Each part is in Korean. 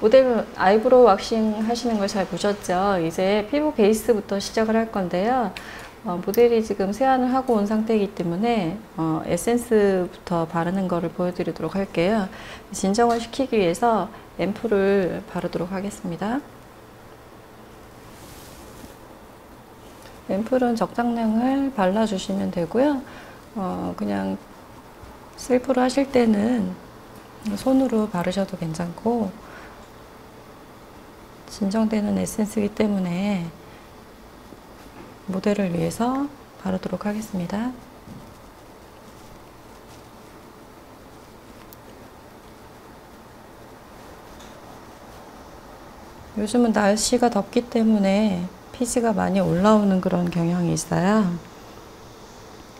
모델 아이브로우 왁싱 하시는 걸 잘 보셨죠? 이제 피부 베이스부터 시작을 할 건데요. 모델이 지금 세안을 하고 온 상태이기 때문에 에센스부터 바르는 거를 보여드리도록 할게요. 진정을 시키기 위해서 앰플을 바르도록 하겠습니다. 앰플은 적당량을 발라주시면 되고요. 그냥 셀프로 하실 때는 손으로 바르셔도 괜찮고, 진정되는 에센스이기 때문에 모델을 위해서 바르도록 하겠습니다. 요즘은 날씨가 덥기 때문에 피지가 많이 올라오는 그런 경향이 있어요.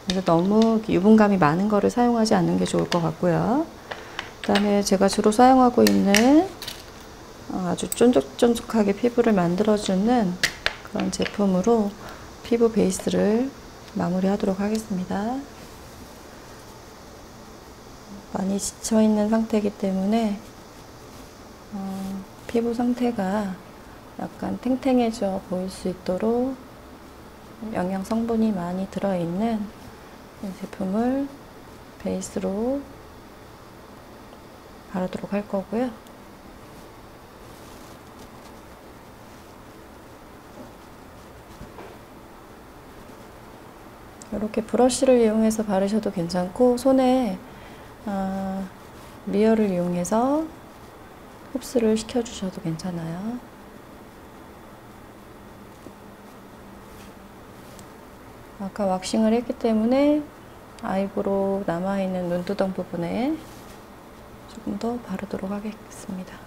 그래서 너무 유분감이 많은 거를 사용하지 않는 게 좋을 것 같고요. 그 다음에 제가 주로 사용하고 있는 아주 쫀득쫀득하게 피부를 만들어주는 그런 제품으로 피부 베이스를 마무리 하도록 하겠습니다. 많이 지쳐있는 상태이기 때문에 피부 상태가 약간 탱탱해져 보일 수 있도록 영양 성분이 많이 들어있는 제품을 베이스로 바르도록 할 거고요. 이렇게 브러쉬를 이용해서 바르셔도 괜찮고, 손에 미열을 이용해서 흡수를 시켜주셔도 괜찮아요. 아까 왁싱을 했기 때문에 아이브로우 남아있는 눈두덩 부분에 조금 더 바르도록 하겠습니다.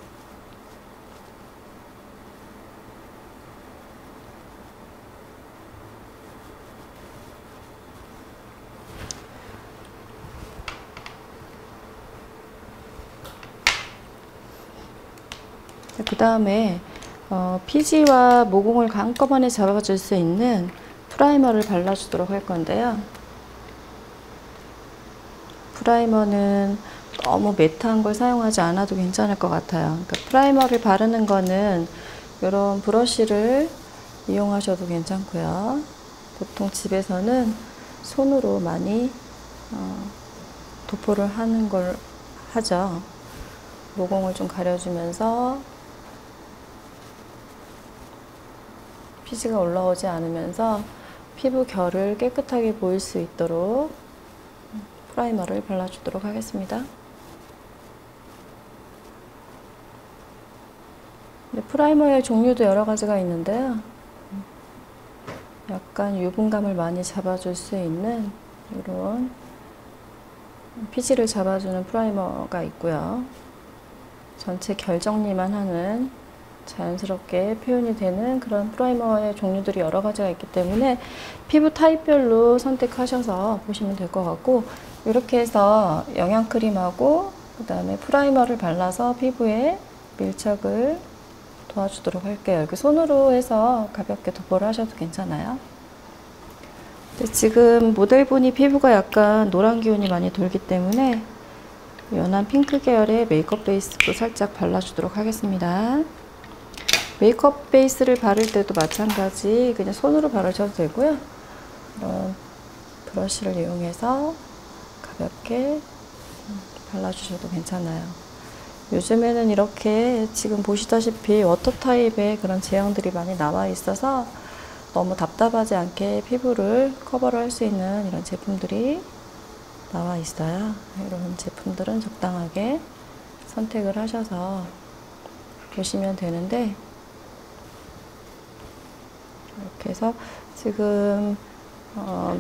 그 다음에 피지와 모공을 한꺼번에 잡아줄 수 있는 프라이머를 발라주도록 할 건데요. 프라이머는 너무 매트한 걸 사용하지 않아도 괜찮을 것 같아요. 그러니까 프라이머를 바르는 거는 이런 브러쉬를 이용하셔도 괜찮고요. 보통 집에서는 손으로 많이 도포를 하는 걸 하죠. 모공을 좀 가려주면서 피지가 올라오지 않으면서 피부 결을 깨끗하게 보일 수 있도록 프라이머를 발라주도록 하겠습니다. 프라이머의 종류도 여러 가지가 있는데요. 약간 유분감을 많이 잡아줄 수 있는 이런 피지를 잡아주는 프라이머가 있고요. 전체 결 정리만 하는 자연스럽게 표현이 되는 그런 프라이머의 종류들이 여러 가지가 있기 때문에 피부 타입별로 선택하셔서 보시면 될 것 같고, 이렇게 해서 영양크림하고 그 다음에 프라이머를 발라서 피부에 밀착을 도와주도록 할게요. 이렇게 손으로 해서 가볍게 도포를 하셔도 괜찮아요. 지금 모델분이 피부가 약간 노란 기운이 많이 돌기 때문에 연한 핑크 계열의 메이크업 베이스도 살짝 발라주도록 하겠습니다. 메이크업 베이스를 바를 때도 마찬가지 그냥 손으로 바르셔도 되고요. 이런 브러쉬를 이용해서 가볍게 발라주셔도 괜찮아요. 요즘에는 이렇게 지금 보시다시피 워터 타입의 그런 제형들이 많이 나와 있어서 너무 답답하지 않게 피부를 커버를 할 수 있는 이런 제품들이 나와 있어요. 이런 제품들은 적당하게 선택을 하셔서 보시면 되는데, 이렇게 해서 지금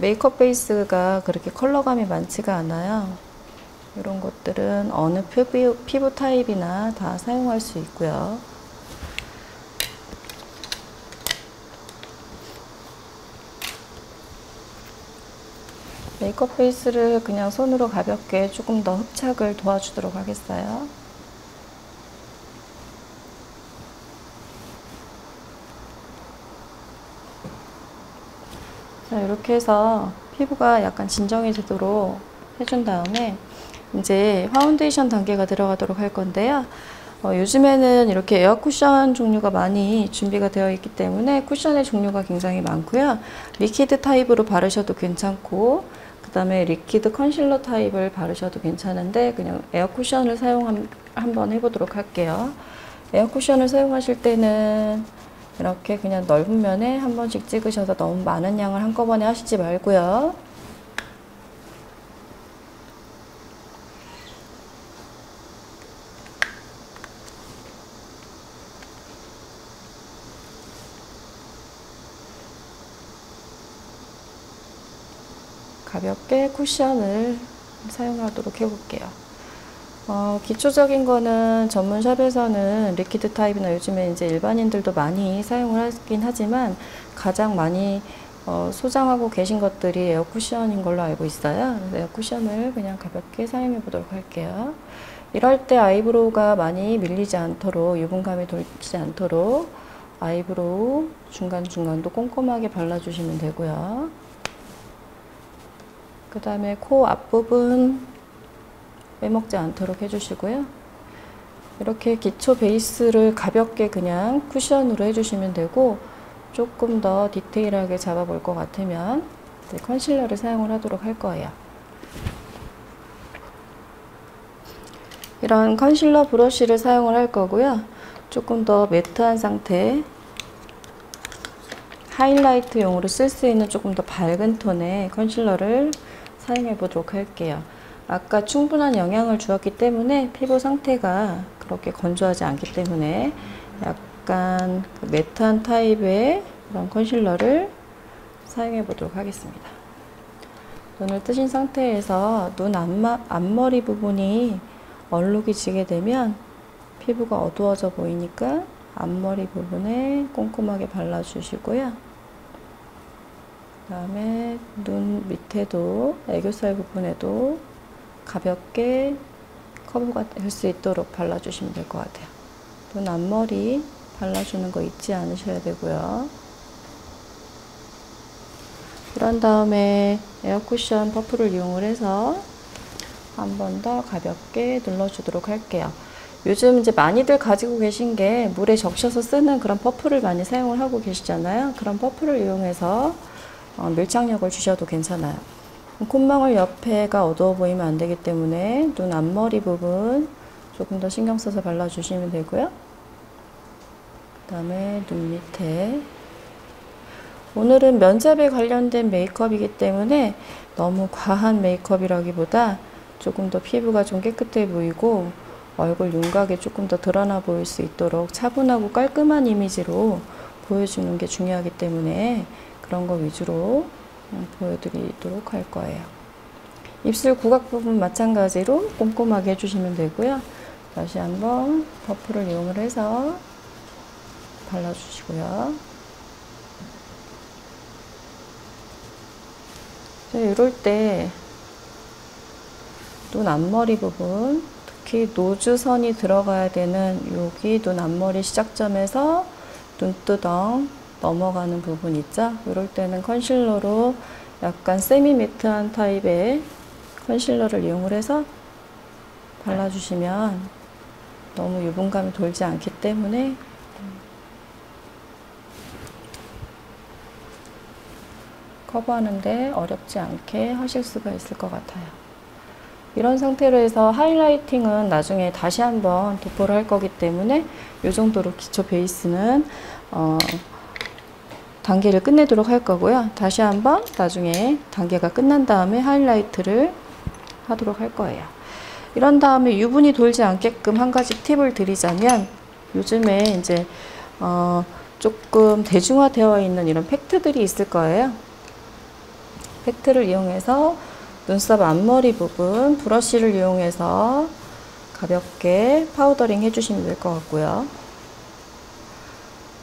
메이크업 베이스가 그렇게 컬러감이 많지가 않아요. 이런 것들은 어느 피부 타입이나 다 사용할 수 있고요. 메이크업 베이스를 그냥 손으로 가볍게 조금 더 흡착을 도와주도록 하겠어요. 자, 이렇게 해서 피부가 약간 진정이 되도록 해준 다음에 이제 파운데이션 단계가 들어가도록 할 건데요. 요즘에는 이렇게 에어 쿠션 종류가 많이 준비가 되어 있기 때문에 쿠션의 종류가 굉장히 많고요. 리퀴드 타입으로 바르셔도 괜찮고, 그 다음에 리퀴드 컨실러 타입을 바르셔도 괜찮은데, 그냥 에어 쿠션을 한번 해보도록 할게요. 에어 쿠션을 사용하실 때는 이렇게 그냥 넓은 면에 한 번씩 찍으셔서 너무 많은 양을 한꺼번에 하시지 말고요. 가볍게 쿠션을 사용하도록 해볼게요. 기초적인 거는 전문 샵에서는 리퀴드 타입이나 요즘에 이제 일반인들도 많이 사용을 하긴 하지만 가장 많이 소장하고 계신 것들이 에어 쿠션인 걸로 알고 있어요. 그래서 에어 쿠션을 그냥 가볍게 사용해 보도록 할게요. 이럴 때 아이브로우가 많이 밀리지 않도록, 유분감이 돌지 않도록 아이브로우 중간중간도 꼼꼼하게 발라주시면 되고요. 그 다음에 코 앞부분 빼먹지 않도록 해주시고요. 이렇게 기초 베이스를 가볍게 그냥 쿠션으로 해주시면 되고, 조금 더 디테일하게 잡아볼 것 같으면 컨실러를 사용을 하도록 할 거예요. 이런 컨실러 브러쉬를 사용을 할 거고요. 조금 더 매트한 상태, 하이라이트용으로 쓸 수 있는 조금 더 밝은 톤의 컨실러를 사용해 보도록 할게요. 아까 충분한 영양을 주었기 때문에 피부 상태가 그렇게 건조하지 않기 때문에 약간 그 매트한 타입의 그런 컨실러를 사용해 보도록 하겠습니다. 눈을 뜨신 상태에서 눈 앞머리 부분이 얼룩이 지게 되면 피부가 어두워져 보이니까 앞머리 부분에 꼼꼼하게 발라주시고요. 그 다음에 눈 밑에도 애교살 부분에도 가볍게 커버가 될 수 있도록 발라주시면 될 것 같아요. 눈 앞머리 발라주는 거 잊지 않으셔야 되고요. 그런 다음에 에어 쿠션 퍼프를 이용을 해서 한 번 더 가볍게 눌러주도록 할게요. 요즘 이제 많이들 가지고 계신 게 물에 적셔서 쓰는 그런 퍼프를 많이 사용을 하고 계시잖아요. 그런 퍼프를 이용해서 밀착력을 주셔도 괜찮아요. 콧망울 옆에가 어두워 보이면 안 되기 때문에 눈 앞머리 부분 조금 더 신경 써서 발라주시면 되고요. 그 다음에 눈 밑에. 오늘은 면접에 관련된 메이크업이기 때문에 너무 과한 메이크업이라기보다 조금 더 피부가 좀 깨끗해 보이고 얼굴 윤곽이 조금 더 드러나 보일 수 있도록 차분하고 깔끔한 이미지로 보여주는 게 중요하기 때문에 그런 거 위주로 보여드리도록 할 거예요. 입술 구각 부분 마찬가지로 꼼꼼하게 해주시면 되고요. 다시 한번 퍼프를 이용을 해서 발라주시고요. 이럴 때 눈 앞머리 부분, 특히 노즈선이 들어가야 되는 여기 눈 앞머리 시작점에서 눈두덩 넘어가는 부분 있죠? 이럴 때는 컨실러로 약간 세미 매트한 타입의 컨실러를 이용을 해서 발라주시면 너무 유분감이 돌지 않기 때문에 커버하는데 어렵지 않게 하실 수가 있을 것 같아요. 이런 상태로 해서 하이라이팅은 나중에 다시 한번 도포를 할 거기 때문에 이 정도로 기초 베이스는 단계를 끝내도록 할 거고요. 다시 한번 나중에 단계가 끝난 다음에 하이라이트를 하도록 할 거예요. 이런 다음에 유분이 돌지 않게끔 한 가지 팁을 드리자면, 요즘에 이제 조금 대중화되어 있는 이런 팩트들이 있을 거예요. 팩트를 이용해서 눈썹 앞머리 부분 브러쉬를 이용해서 가볍게 파우더링 해주시면 될 것 같고요.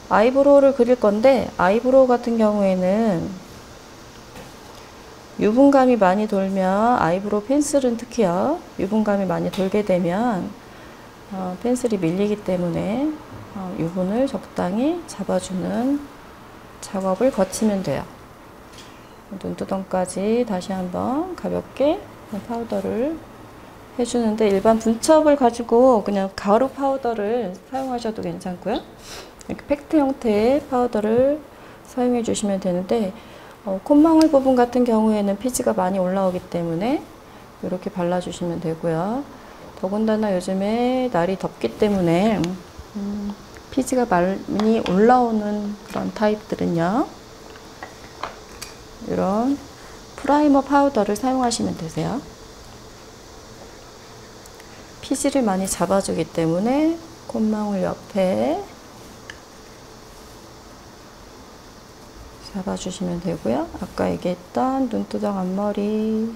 아이브로우를 그릴 건데, 아이브로우 같은 경우에는 유분감이 많이 돌면, 아이브로우 펜슬은 특히요, 유분감이 많이 돌게 되면 펜슬이 밀리기 때문에 유분을 적당히 잡아주는 작업을 거치면 돼요. 눈두덩까지 다시 한번 가볍게 파우더를 해주는데, 일반 분첩을 가지고 그냥 가루 파우더를 사용하셔도 괜찮고요. 이렇게 팩트 형태의 파우더를 사용해 주시면 되는데, 콧망울 부분 같은 경우에는 피지가 많이 올라오기 때문에 이렇게 발라주시면 되고요. 더군다나 요즘에 날이 덥기 때문에 피지가 많이 올라오는 그런 타입들은요, 이런 프라이머 파우더를 사용하시면 되세요. 피지를 많이 잡아주기 때문에 콧망울 옆에 잡아주시면 되고요. 아까 얘기했던 눈두덩 앞머리,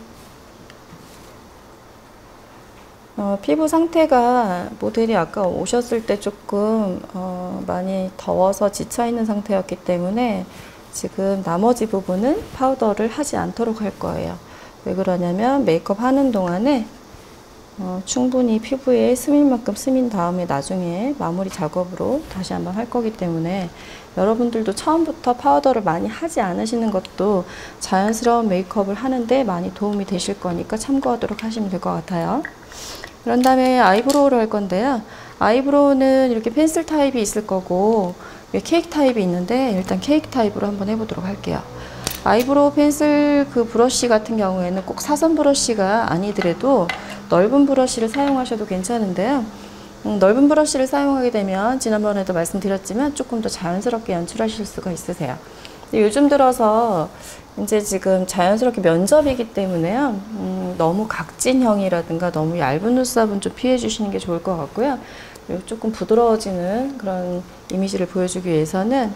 피부 상태가 모델이 아까 오셨을 때 조금 많이 더워서 지쳐있는 상태였기 때문에 지금 나머지 부분은 파우더를 하지 않도록 할 거예요. 왜 그러냐면 메이크업 하는 동안에 충분히 피부에 스밀 만큼 스민 다음에 나중에 마무리 작업으로 다시 한번 할 거기 때문에 여러분들도 처음부터 파우더를 많이 하지 않으시는 것도 자연스러운 메이크업을 하는데 많이 도움이 되실 거니까 참고하도록 하시면 될 것 같아요. 그런 다음에 아이브로우를 할 건데요. 아이브로우는 이렇게 펜슬 타입이 있을 거고 케이크 타입이 있는데, 일단 케이크 타입으로 한번 해보도록 할게요. 아이브로우 펜슬 그 브러쉬 같은 경우에는 꼭 사선 브러쉬가 아니더라도 넓은 브러쉬를 사용하셔도 괜찮은데요. 넓은 브러쉬를 사용하게 되면 지난번에도 말씀드렸지만 조금 더 자연스럽게 연출하실 수가 있으세요. 요즘 들어서 이제 지금 자연스럽게 면접이기 때문에요. 너무 각진형이라든가 너무 얇은 눈썹은 좀 피해 주시는 게 좋을 것 같고요. 조금 부드러워지는 그런 이미지를 보여주기 위해서는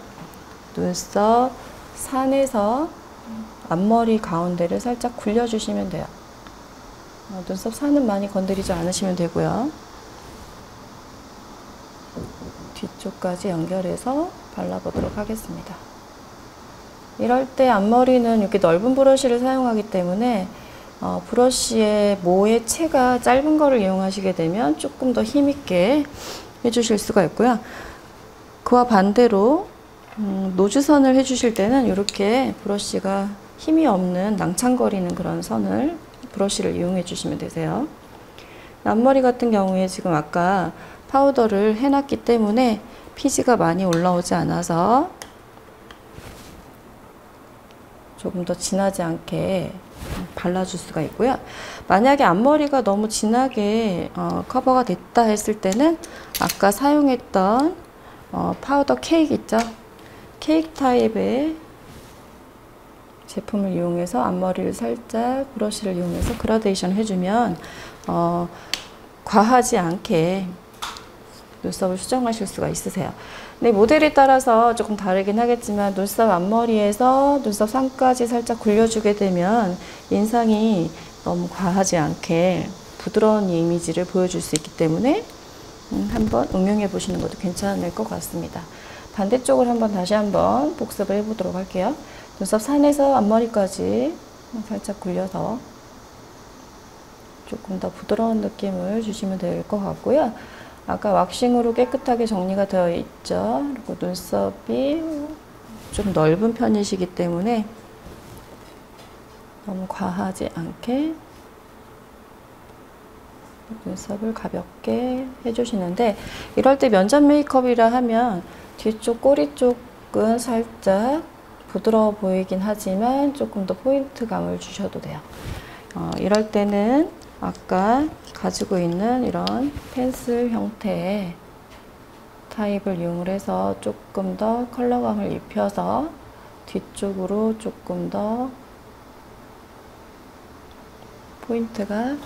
눈썹 산에서 앞머리 가운데를 살짝 굴려주시면 돼요. 눈썹 산은 많이 건드리지 않으시면 되고요. 뒤쪽까지 연결해서 발라보도록 하겠습니다. 이럴 때 앞머리는 이렇게 넓은 브러쉬를 사용하기 때문에 브러쉬의 모의 채가 짧은 거를 이용하시게 되면 조금 더 힘있게 해주실 수가 있고요. 그와 반대로 노즈선을 해주실 때는 이렇게 브러쉬가 힘이 없는 낭창거리는 그런 선을 브러쉬를 이용해 주시면 되세요. 앞머리 같은 경우에 지금 아까 파우더를 해놨기 때문에 피지가 많이 올라오지 않아서 조금 더 진하지 않게 발라줄 수가 있고요. 만약에 앞머리가 너무 진하게 커버가 됐다 했을 때는 아까 사용했던 파우더 케이크 있죠? 케이크 타입의 제품을 이용해서 앞머리를 살짝 브러쉬를 이용해서 그라데이션 해주면 과하지 않게 눈썹을 수정하실 수가 있으세요. 근데 모델에 따라서 조금 다르긴 하겠지만 눈썹 앞머리에서 눈썹 산까지 살짝 굴려주게 되면 인상이 너무 과하지 않게 부드러운 이미지를 보여줄 수 있기 때문에 한번 응용해 보시는 것도 괜찮을 것 같습니다. 반대쪽을 다시 한번 복습을 해보도록 할게요. 눈썹 산에서 앞머리까지 살짝 굴려서 조금 더 부드러운 느낌을 주시면 될 것 같고요. 아까 왁싱으로 깨끗하게 정리가 되어 있죠. 그리고 눈썹이 좀 넓은 편이시기 때문에 너무 과하지 않게 눈썹을 가볍게 해주시는데, 이럴 때 면접 메이크업이라 하면 뒤쪽 꼬리 쪽은 살짝 부드러워 보이긴 하지만 조금 더 포인트감을 주셔도 돼요. 이럴 때는 아까 가지고 있는 이런 펜슬 형태의 타입을 이용해서 조금 더 컬러감을 입혀서 뒤쪽으로 조금 더 포인트가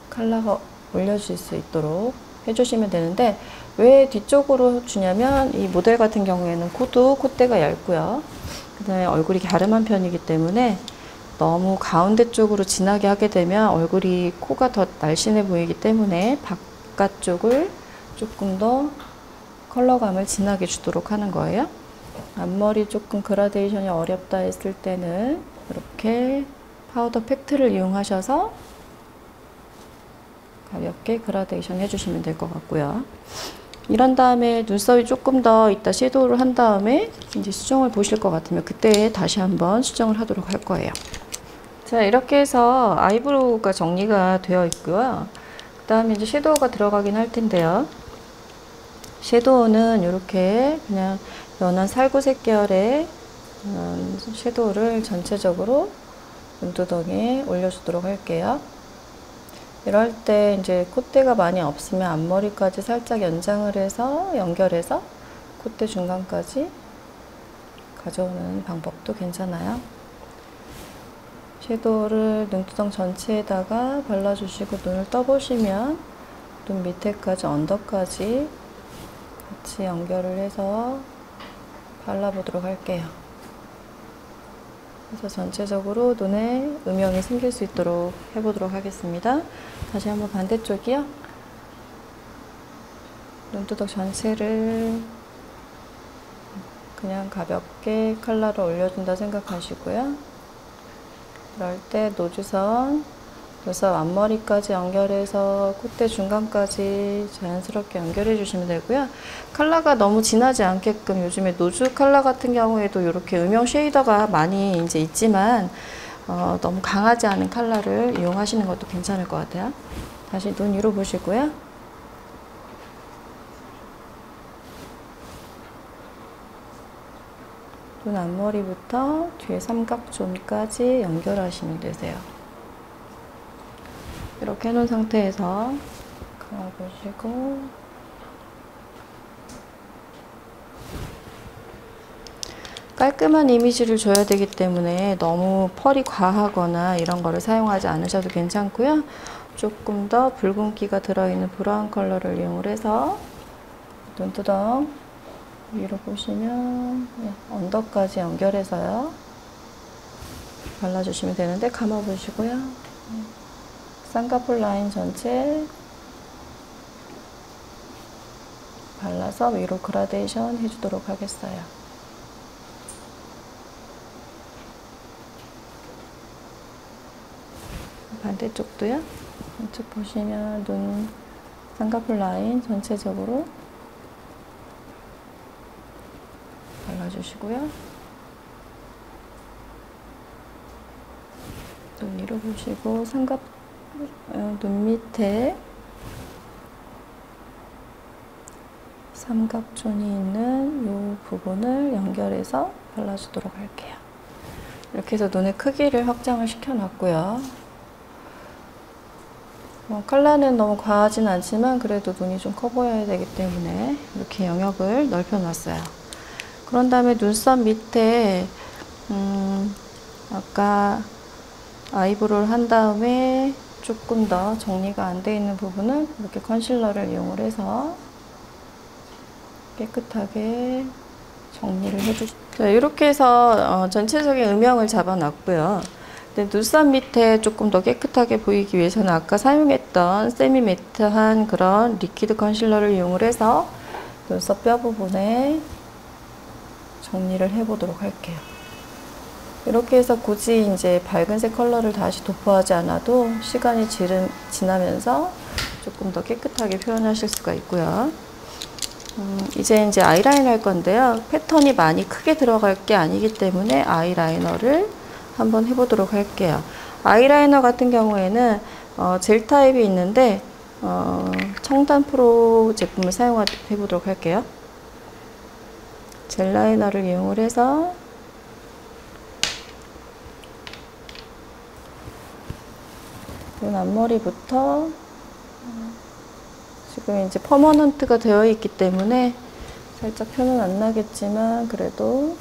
컬러가 올려질 수 있도록 해주시면 되는데, 왜 뒤쪽으로 주냐면 이 모델 같은 경우에는 코도 콧대가 얇고요. 그 다음에 얼굴이 갸름한 편이기 때문에 너무 가운데 쪽으로 진하게 하게 되면 얼굴이 코가 더 날씬해 보이기 때문에 바깥쪽을 조금 더 컬러감을 진하게 주도록 하는 거예요. 앞머리 조금 그라데이션이 어렵다 했을 때는 이렇게 파우더 팩트를 이용하셔서 가볍게 그라데이션 해주시면 될 것 같고요. 이런 다음에 눈썹이 조금 더 이따 섀도우를 한 다음에 이제 수정을 보실 것 같으면 그때 다시 한번 수정을 하도록 할 거예요. 자, 이렇게 해서 아이브로우가 정리가 되어 있고요. 그 다음에 이제 섀도우가 들어가긴 할 텐데요. 섀도우는 이렇게 그냥 연한 살구색 계열의 섀도우를 전체적으로 눈두덩이에 올려주도록 할게요. 이럴 때 이제 콧대가 많이 없으면 앞머리까지 살짝 연장을 해서 연결해서 콧대 중간까지 가져오는 방법도 괜찮아요. 섀도우를 눈두덩 전체에다가 발라주시고 눈을 떠보시면 눈 밑에까지 언더까지 같이 연결을 해서 발라보도록 할게요. 그래서 전체적으로 눈에 음영이 생길 수 있도록 해보도록 하겠습니다. 다시 한번 반대쪽이요. 눈두덩 전체를 그냥 가볍게 컬러를 올려준다 생각하시고요. 그럴 때 노주선, 눈썹 앞머리까지 연결해서 콧대 중간까지 자연스럽게 연결해 주시면 되고요. 컬러가 너무 진하지 않게끔 요즘에 노즈 컬러 같은 경우에도 이렇게 음영 쉐이더가 많이 이제 있지만 너무 강하지 않은 컬러를 이용하시는 것도 괜찮을 것 같아요. 다시 눈 위로 보시고요. 눈 앞머리부터 뒤에 삼각존까지 연결하시면 되세요. 이렇게 해놓은 상태에서 감아보시고 깔끔한 이미지를 줘야 되기 때문에 너무 펄이 과하거나 이런 거를 사용하지 않으셔도 괜찮고요. 조금 더 붉은기가 들어있는 브라운 컬러를 이용을 해서 눈두덩 위로 보시면 언더까지 연결해서요 발라주시면 되는데 감아보시고요. 쌍꺼풀 라인 전체 발라서 위로 그라데이션 해주도록 하겠어요. 반대쪽도요. 이쪽 보시면 눈 쌍꺼풀 라인 전체적으로 발라주시고요. 눈 위로 보시고 눈 밑에 삼각존이 있는 이 부분을 연결해서 발라주도록 할게요. 이렇게 해서 눈의 크기를 확장을 시켜놨고요. 컬러는 너무 과하진 않지만 그래도 눈이 좀 커 보여야 되기 때문에 이렇게 영역을 넓혀놨어요. 그런 다음에 눈썹 밑에 아까 아이브로우를 한 다음에 조금 더 정리가 안 돼 있는 부분은 이렇게 컨실러를 이용을 해서 깨끗하게 정리를 해주시죠. 이렇게 해서 전체적인 음영을 잡아놨고요. 근데 눈썹 밑에 조금 더 깨끗하게 보이기 위해서는 아까 사용했던 세미 매트한 그런 리퀴드 컨실러를 이용을 해서 눈썹 뼈 부분에 정리를 해보도록 할게요. 이렇게 해서 굳이 이제 밝은색 컬러를 다시 도포하지 않아도 시간이 지나면서 조금 더 깨끗하게 표현하실 수가 있고요. 이제 아이라이너 할 건데요. 패턴이 많이 크게 들어갈 게 아니기 때문에 아이라이너를 한번 해보도록 할게요. 아이라이너 같은 경우에는 젤 타입이 있는데 청단 프로 제품을 사용해 보도록 할게요. 젤 라이너를 이용을 해서 눈 앞머리부터 지금 이제 퍼머넌트가 되어 있기 때문에 살짝 표는 안 나겠지만 그래도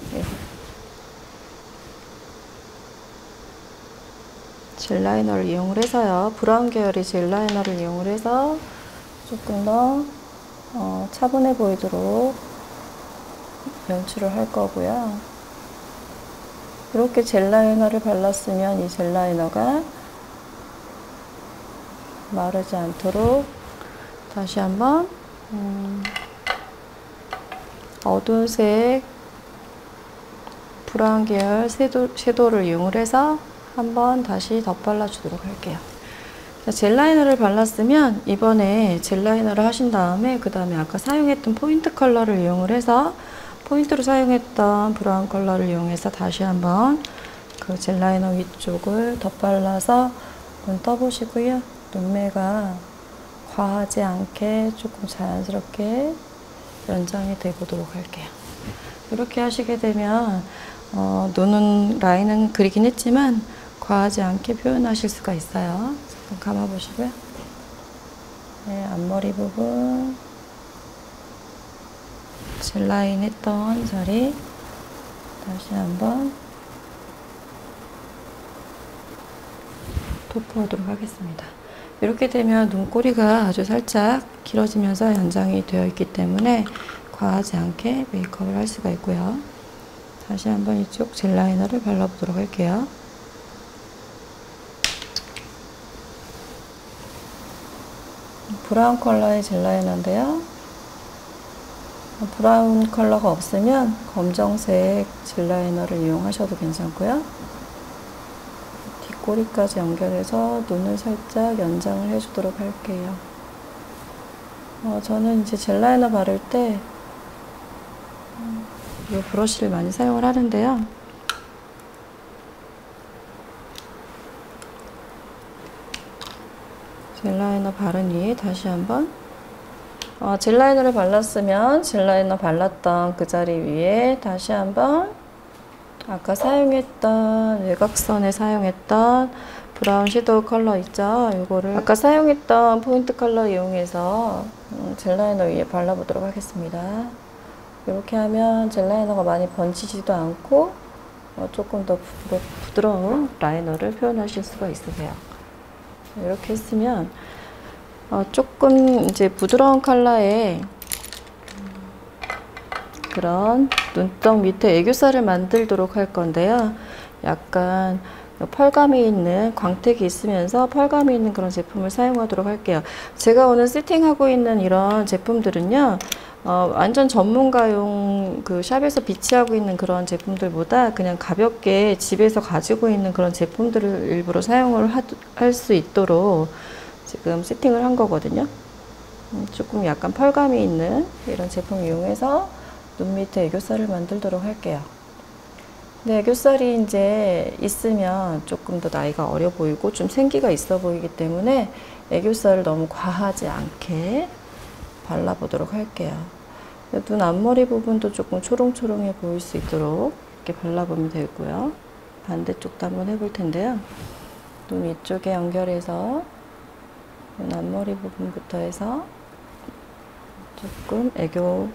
젤 라이너를 이용을 해서요. 브라운 계열의 젤 라이너를 이용을 해서 조금 더 차분해 보이도록 연출을 할 거고요. 이렇게 젤 라이너를 발랐으면 이 젤 라이너가 마르지 않도록 다시 한번 어두운 색 브라운 계열 섀도우를 이용을 해서 한번 다시 덧발라 주도록 할게요. 젤 라이너를 발랐으면 이번에 젤 라이너를 하신 다음에 그 다음에 아까 사용했던 포인트 컬러를 이용을 해서 포인트로 사용했던 브라운 컬러를 이용해서 다시 한번 그 젤 라이너 위쪽을 덧발라서 눈 떠보시고요. 눈매가 과하지 않게 조금 자연스럽게 연장이 되보도록 할게요. 이렇게 하시게 되면 눈은 라인은 그리긴 했지만 과하지 않게 표현하실 수가 있어요. 잠깐 감아보시고요. 네, 앞머리 부분 젤 라인 했던 자리 다시 한번 덮어오도록 하겠습니다. 이렇게 되면 눈꼬리가 아주 살짝 길어지면서 연장이 되어 있기 때문에 과하지 않게 메이크업을 할 수가 있고요. 다시 한번 이쪽 젤 라이너를 발라보도록 할게요. 브라운 컬러의 젤 라이너인데요. 브라운 컬러가 없으면 검정색 젤 라이너를 이용하셔도 괜찮고요. 뒷꼬리까지 연결해서 눈을 살짝 연장을 해주도록 할게요. 저는 이제 젤 라이너 바를 때 이 브러쉬를 많이 사용을 하는데요. 젤 라이너 바른 위에 다시 한번 젤 라이너를 발랐으면 젤 라이너 발랐던 그 자리 위에 다시 한번 아까 사용했던 외곽선에 사용했던 브라운 섀도우 컬러 있죠? 이거를 아까 사용했던 포인트 컬러 이용해서 젤 라이너 위에 발라보도록 하겠습니다. 이렇게 하면 젤 라이너가 많이 번지지도 않고 조금 더 부드러운 라이너를 표현하실 수가 있으세요. 이렇게 했으면 조금 이제 부드러운 컬러의 그런 눈썹 밑에 애교살을 만들도록 할 건데요. 약간 펄감이 있는 광택이 있으면서 펄감이 있는 그런 제품을 사용하도록 할게요. 제가 오늘 세팅하고 있는 이런 제품들은요, 완전 전문가용 그 샵에서 비치하고 있는 그런 제품들보다 그냥 가볍게 집에서 가지고 있는 그런 제품들을 일부러 사용을 할 수 있도록 지금 세팅을 한 거거든요. 조금 약간 펄감이 있는 이런 제품 이용해서 눈 밑에 애교살을 만들도록 할게요. 근데 애교살이 이제 있으면 조금 더 나이가 어려 보이고 좀 생기가 있어 보이기 때문에 애교살을 너무 과하지 않게 발라보도록 할게요. 눈 앞머리 부분도 조금 초롱초롱해 보일 수 있도록 이렇게 발라보면 되고요. 반대쪽도 한번 해볼 텐데요. 눈 위쪽에 연결해서 눈 앞머리 부분부터 해서 조금 애교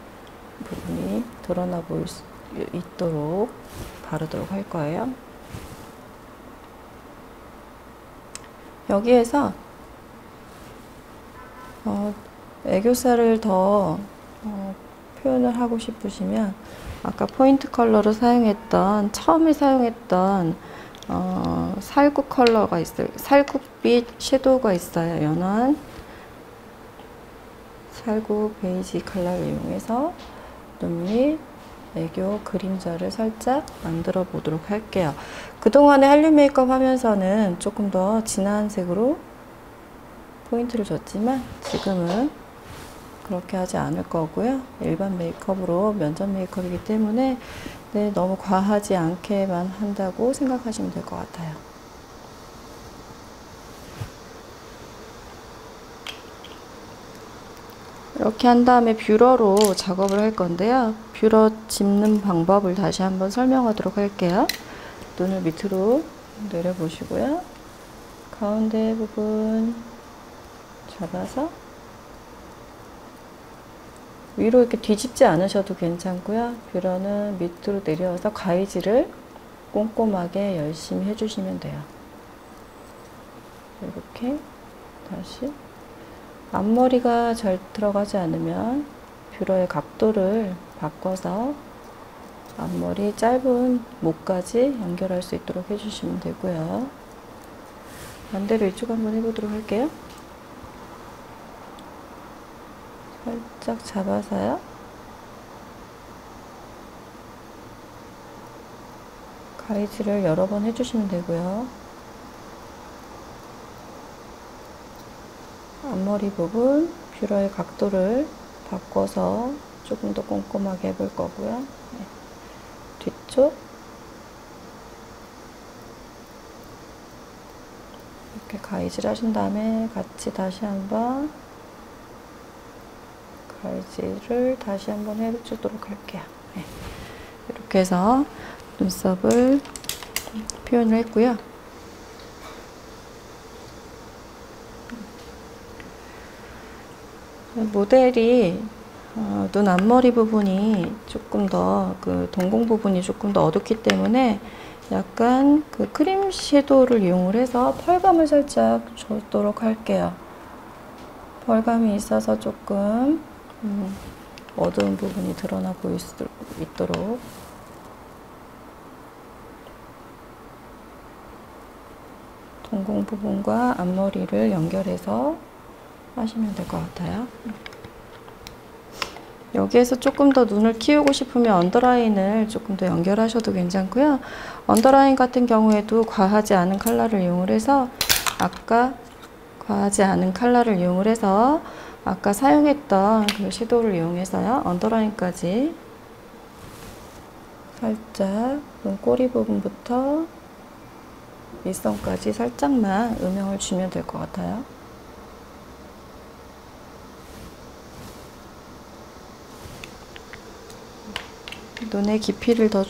부분이 드러나 보일 수 있도록 바르도록 할 거예요. 여기에서 애교살을 더 표현을 하고 싶으시면 아까 포인트 컬러로 사용했던 처음에 사용했던 살구 컬러가 있어요. 살구빛 섀도우가 있어요. 연한 살구 베이지 컬러를 이용해서 눈 밑 애교 그림자를 살짝 만들어 보도록 할게요. 그동안에 한류 메이크업 하면서는 조금 더 진한 색으로 포인트를 줬지만 지금은 그렇게 하지 않을 거고요. 일반 메이크업으로 면접 메이크업이기 때문에 너무 과하지 않게만 한다고 생각하시면 될 것 같아요. 이렇게 한 다음에 뷰러로 작업을 할 건데요. 뷰러 짚는 방법을 다시 한번 설명하도록 할게요. 눈을 밑으로 내려보시고요. 가운데 부분 잡아서 위로 이렇게 뒤집지 않으셔도 괜찮고요. 뷰러는 밑으로 내려와서 가위질을 꼼꼼하게 열심히 해주시면 돼요. 이렇게 다시 앞머리가 잘 들어가지 않으면 뷰러의 각도를 바꿔서 앞머리 짧은 목까지 연결할 수 있도록 해주시면 되고요. 반대로 이쪽 한번 해보도록 할게요. 살짝 잡아서요. 가위질을 여러 번 해주시면 되고요. 앞머리 부분 뷰러의 각도를 바꿔서 조금 더 꼼꼼하게 해볼 거고요. 뒤쪽 이렇게 가위질 하신 다음에 같이 다시 한번 가위질을 다시 한번 해주도록 할게요. 네. 이렇게 해서 눈썹을 표현을 했고요. 모델이 눈 앞머리 부분이 조금 더 그 동공 부분이 조금 더 어둡기 때문에 약간 그 크림 섀도우를 이용을 해서 펄감을 살짝 주도록 할게요. 펄감이 있어서 조금 어두운 부분이 드러나 보일 수 있도록 동공 부분과 앞머리를 연결해서 하시면 될 것 같아요. 여기에서 조금 더 눈을 키우고 싶으면 언더라인을 조금 더 연결하셔도 괜찮고요. 언더라인 같은 경우에도 과하지 않은 컬러를 이용을 해서 아까 사용했던 그 섀도우를 이용해서요. 언더라인까지 살짝 눈꼬리 부분부터 밑선까지 살짝만 음영을 주면 될 것 같아요. 눈의 깊이를 더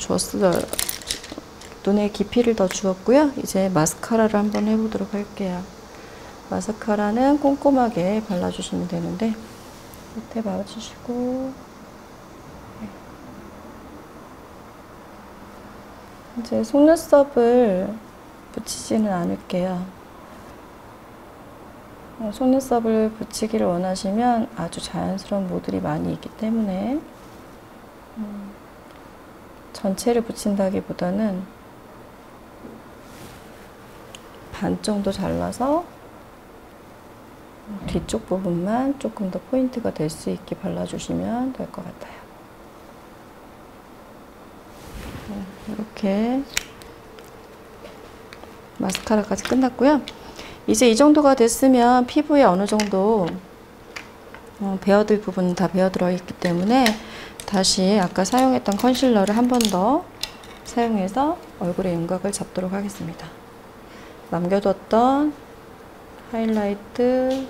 주었고요. 이제 마스카라를 한번 해보도록 할게요. 마스카라는 꼼꼼하게 발라주시면 되는데 밑에 봐주시고 이제 속눈썹을 붙이지는 않을게요. 속눈썹을 붙이기를 원하시면 아주 자연스러운 모들이 많이 있기 때문에 전체를 붙인다기보다는 반 정도 잘라서 뒤쪽 부분만 조금 더 포인트가 될 수 있게 발라주시면 될 것 같아요. 이렇게 마스카라까지 끝났고요. 이제 이 정도가 됐으면 피부에 어느 정도 베어들 부분은 다 베어들어 있기 때문에 다시 아까 사용했던 컨실러를 한 번 더 사용해서 얼굴의 윤곽을 잡도록 하겠습니다. 남겨뒀던 하이라이트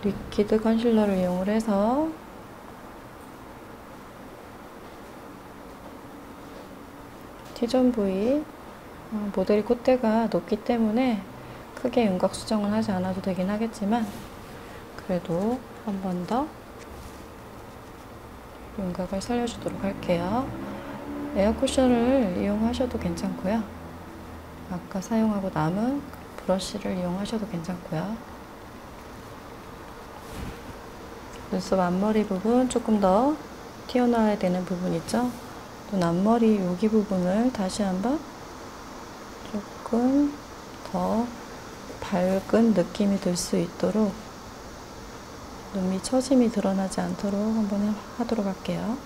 리퀴드 컨실러를 이용을 해서 T존 부위 모델이 콧대가 높기 때문에 크게 윤곽 수정은 하지 않아도 되긴 하겠지만 그래도 한 번 더 윤곽을 살려주도록 할게요. 에어 쿠션을 이용하셔도 괜찮고요. 아까 사용하고 남은 브러쉬를 이용하셔도 괜찮고요. 눈썹 앞머리 부분 조금 더 튀어나와야 되는 부분 있죠? 눈 앞머리 여기 부분을 다시 한번 조금 더 밝은 느낌이 들 수 있도록 눈 밑 처짐이 드러나지 않도록 한번 하도록 할게요.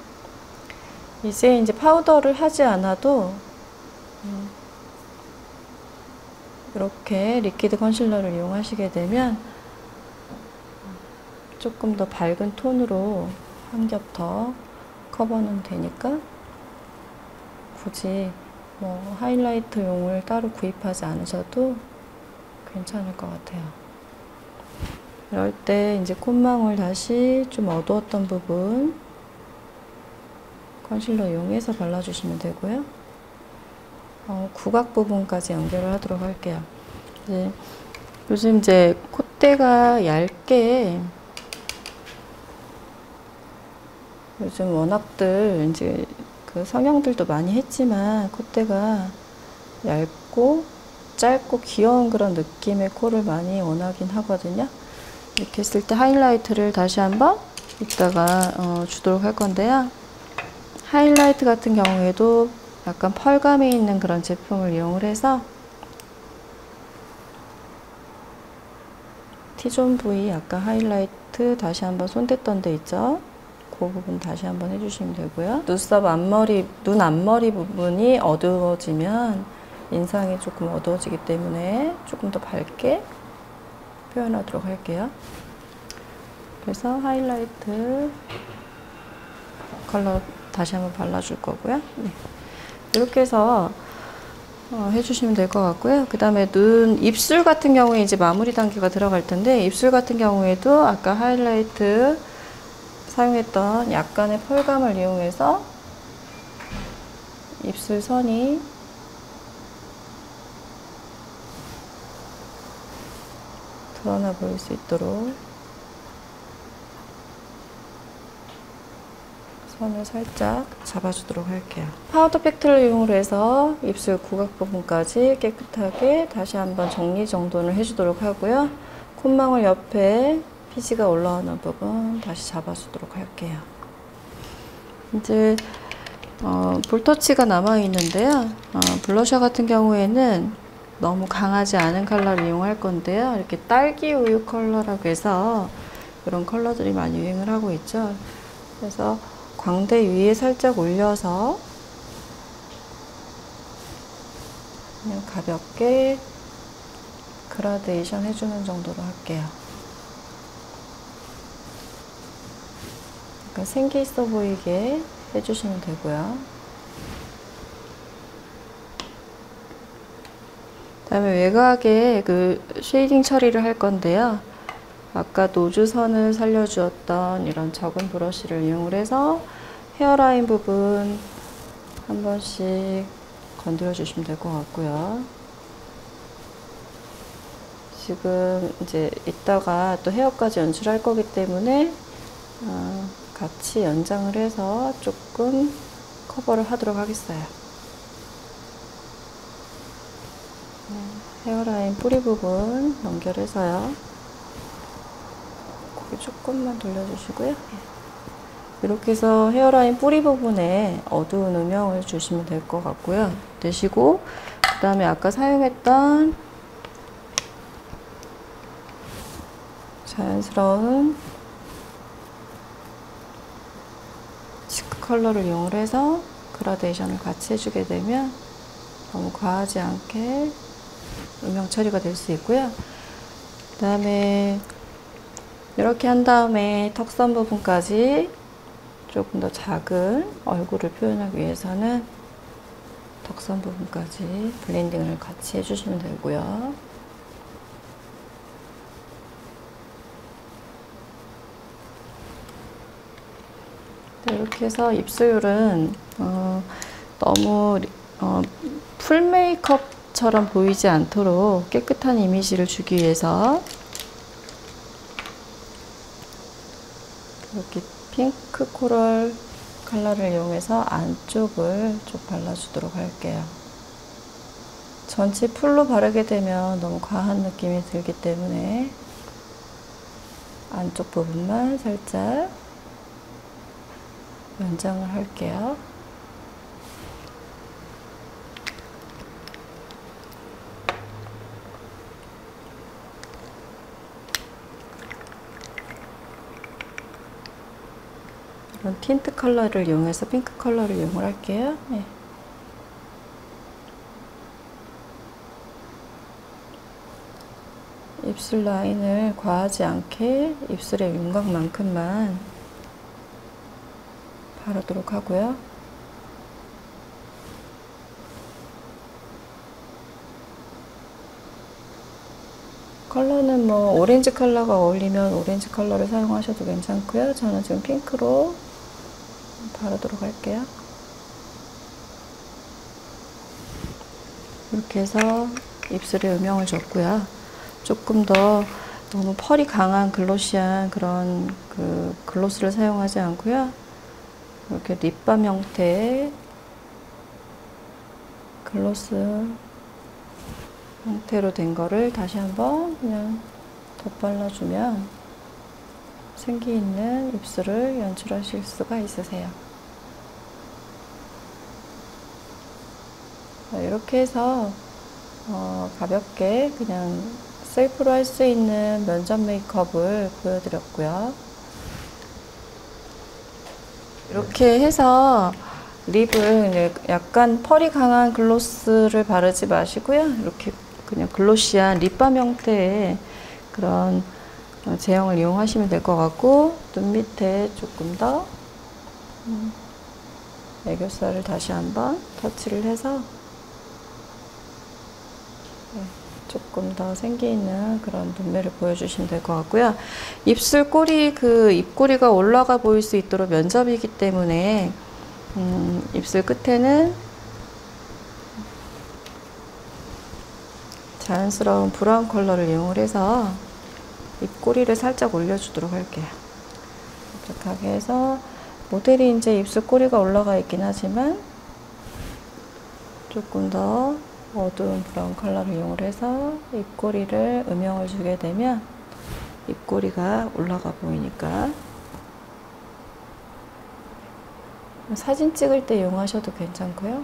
이제 파우더를 하지 않아도 이렇게 리퀴드 컨실러를 이용하시게 되면 조금 더 밝은 톤으로 한 겹 더 커버는 되니까 굳이 뭐 하이라이트용을 따로 구입하지 않으셔도 괜찮을 것 같아요. 이럴 때 이제 콧망울 다시 좀 어두웠던 부분 컨실러 이용해서 발라주시면 되고요. 구각 부분까지 연결을 하도록 할게요. 이제 요즘 이제 콧대가 얇게 요즘 워낙들 이제 그 성형들도 많이 했지만 콧대가 얇고 짧고 귀여운 그런 느낌의 코를 많이 원하긴 하거든요. 이렇게 했을 때 하이라이트를 다시 한번 이따가 주도록 할 건데요. 하이라이트 같은 경우에도 약간 펄감이 있는 그런 제품을 이용을 해서 T존 부위 아까 하이라이트 다시 한번 손댔던 데 있죠? 그 부분 다시 한번 해주시면 되고요. 눈썹 앞머리, 눈 앞머리 부분이 어두워지면 인상이 조금 어두워지기 때문에 조금 더 밝게 표현하도록 할게요. 그래서 하이라이트 컬러 다시 한번 발라줄 거고요. 네. 이렇게 해서 해주시면 될 것 같고요. 그 다음에 눈, 입술 같은 경우에 이제 마무리 단계가 들어갈 텐데, 입술 같은 경우에도 아까 하이라이트 사용했던 약간의 펄감을 이용해서 입술 선이 드러나 보일 수 있도록 선을 살짝 잡아주도록 할게요. 파우더 팩트를 이용을 해서 입술 구각 부분까지 깨끗하게 다시 한번 정리정돈을 해주도록 하고요. 콧망울 옆에 피지가 올라오는 부분 다시 잡아주도록 할게요. 이제 볼터치가 남아있는데요. 블러셔 같은 경우에는 너무 강하지 않은 컬러를 이용할 건데요. 이렇게 딸기 우유 컬러라고 해서 이런 컬러들이 많이 유행을 하고 있죠. 그래서 광대 위에 살짝 올려서 그냥 가볍게 그라데이션 해주는 정도로 할게요. 약간 생기 있어 보이게 해주시면 되고요. 그 다음에 외곽에 그 쉐이딩 처리를 할 건데요. 아까 노즈선을 살려주었던 이런 적은 브러쉬를 이용을 해서 헤어라인 부분 한 번씩 건드려 주시면 될 것 같고요. 지금 이제 이따가 또 헤어까지 연출할 거기 때문에 같이 연장을 해서 조금 커버를 하도록 하겠어요. 헤어라인 뿌리 부분 연결해서요. 고개 조금만 돌려주시고요. 이렇게 해서 헤어라인 뿌리 부분에 어두운 음영을 주시면 될 것 같고요. 되시고, 그 다음에 아까 사용했던 자연스러운 치크 컬러를 이용을 해서 그라데이션을 같이 해주게 되면 너무 과하지 않게 음영 처리가 될 수 있고요. 그 다음에 이렇게 한 다음에 턱선 부분까지 조금 더 작은 얼굴을 표현하기 위해서는 턱선 부분까지 블렌딩을 같이 해주시면 되고요. 네, 이렇게 해서 입술은 너무 풀 메이크업처럼 보이지 않도록 깨끗한 이미지를 주기 위해서 이렇게 핑크 코랄 컬러를 이용해서 안쪽을 좀 발라주도록 할게요. 전체 풀로 바르게 되면 너무 과한 느낌이 들기 때문에 안쪽 부분만 살짝 연장을 할게요. 이런 틴트 컬러를 이용해서 핑크 컬러를 이용을 할게요. 네. 입술 라인을 과하지 않게 입술의 윤곽만큼만 바르도록 하고요. 컬러는 뭐 오렌지 컬러가 어울리면 오렌지 컬러를 사용하셔도 괜찮고요. 저는 지금 핑크로 바르도록 할게요. 이렇게 해서 입술에 음영을 줬고요. 조금 더 너무 펄이 강한 글로시한 그런 그 글로스를 사용하지 않고요. 이렇게 립밤 형태의 글로스 형태로 된 거를 다시 한번 그냥 덧발라주면 생기 있는 입술을 연출하실 수가 있으세요. 이렇게 해서 가볍게 그냥 셀프로 할 수 있는 면접 메이크업을 보여드렸고요. 이렇게 해서 립을 약간 펄이 강한 글로스를 바르지 마시고요. 이렇게 그냥 글로시한 립밤 형태의 그런 제형을 이용하시면 될 것 같고, 눈 밑에 조금 더 애교살을 다시 한번 터치를 해서 조금 더 생기 있는 그런 눈매를 보여주시면 될 것 같고요. 입술 꼬리, 그 입꼬리가 올라가 보일 수 있도록 면접이기 때문에 입술 끝에는 자연스러운 브라운 컬러를 이용을 해서 입꼬리를 살짝 올려주도록 할게요. 이렇게 해서 모델이 이제 입술 꼬리가 올라가 있긴 하지만 조금 더 어두운 브라운 컬러를 이용을 해서 입꼬리를 음영을 주게 되면 입꼬리가 올라가 보이니까 사진 찍을 때 이용하셔도 괜찮고요.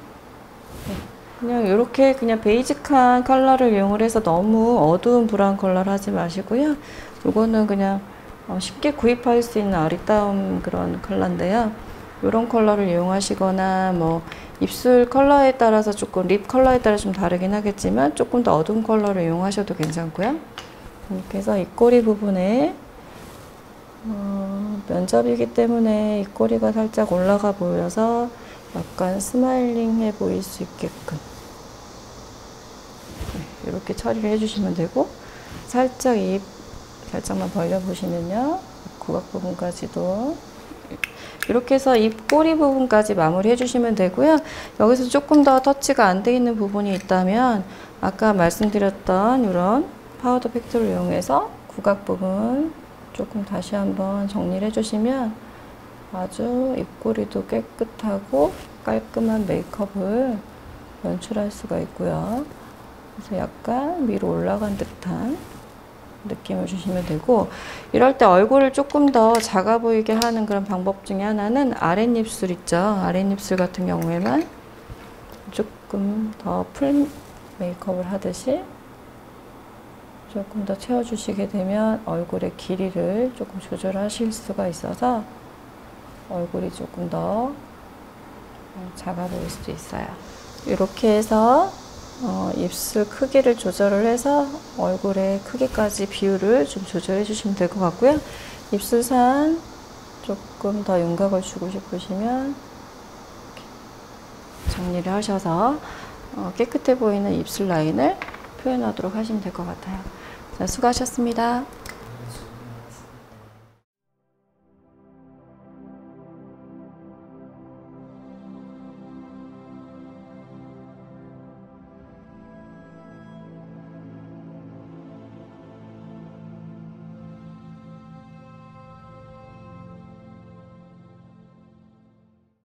그냥 이렇게 그냥 베이직한 컬러를 이용을 해서 너무 어두운 브라운 컬러를 하지 마시고요. 이거는 그냥 쉽게 구입할 수 있는 아리따움 그런 컬러인데요. 이런 컬러를 이용하시거나 뭐 입술 컬러에 따라서 조금 립 컬러에 따라 좀 다르긴 하겠지만 조금 더 어두운 컬러를 이용하셔도 괜찮고요. 이렇게 해서 입꼬리 부분에 면접이기 때문에 입꼬리가 살짝 올라가 보여서 약간 스마일링해 보일 수 있게끔 이렇게 처리를 해주시면 되고, 살짝 입 살짝만 벌려 보시면요, 고각 부분까지도 이렇게 해서 입 꼬리 부분까지 마무리 해주시면 되고요. 여기서 조금 더 터치가 안 돼 있는 부분이 있다면 아까 말씀드렸던 이런 파우더 팩트를 이용해서 구각 부분 조금 다시 한번 정리를 해주시면 아주 입꼬리도 깨끗하고 깔끔한 메이크업을 연출할 수가 있고요. 그래서 약간 위로 올라간 듯한 느낌을 주시면 되고, 이럴 때 얼굴을 조금 더 작아 보이게 하는 그런 방법 중에 하나는 아랫입술 있죠. 아랫입술 같은 경우에만 조금 더 풀 메이크업을 하듯이 조금 더 채워주시게 되면 얼굴의 길이를 조금 조절하실 수가 있어서 얼굴이 조금 더 작아 보일 수도 있어요. 이렇게 해서 입술 크기를 조절을 해서 얼굴의 크기까지 비율을 좀 조절해 주시면 될 것 같고요. 입술산 조금 더 윤곽을 주고 싶으시면 정리를 하셔서 깨끗해 보이는 입술 라인을 표현하도록 하시면 될 것 같아요. 자, 수고하셨습니다.